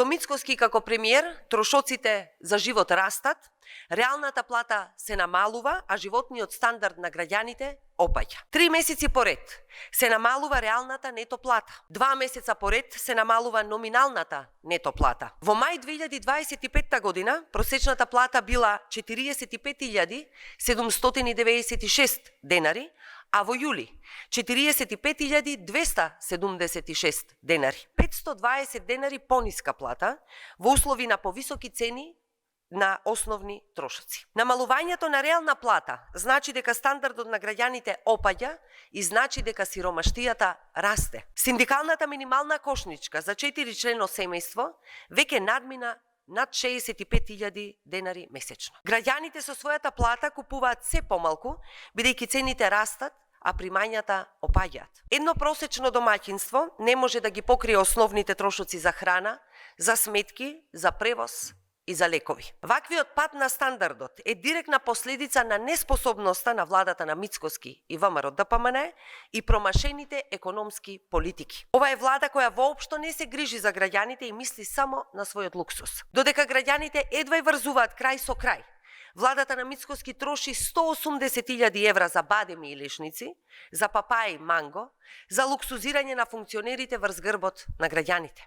Со Мицкоски како премиер, трошоците за живот растат, реалната плата се намалува, а животниот стандард на граѓаните опаѓа. 3 месеци поред се намалува реалната нето плата. 2 месеца поред се намалува номиналната нето плата. Во мај 2025 година просечната плата била 45.796 денари, а во јули 45.276 денари. 520 денари пониска плата во услови на повисоки цени на основни трошоци. Намалувањето на реална плата значи дека стандардот на граѓаните опаѓа и значи дека сиромаштијата расте. Синдикалната минимална кошничка за 4-члено семејство веќе надмина над 65.000 денари месечно. Граѓаните со својата плата купуваат се помалку, бидејќи цените растат, а примањата опаѓаат. Едно просечно домаќинство не може да ги покрие основните трошоци за храна, за сметки, за превоз и за лекови. Ваквиот пат на стандардот е директна последица на неспособноста на владата на Мицкоски и ВМРО-ДПМН и промашените економски политики. Ова е влада која воопшто не се грижи за граѓаните и мисли само на својот луксус. Додека граѓаните едва и врзуваат крај со крај, владата на Мицкоски троши 180.000 евра за бадеми и лешници, за папаја и манго, за луксузирање на функционерите врз грбот на граѓаните.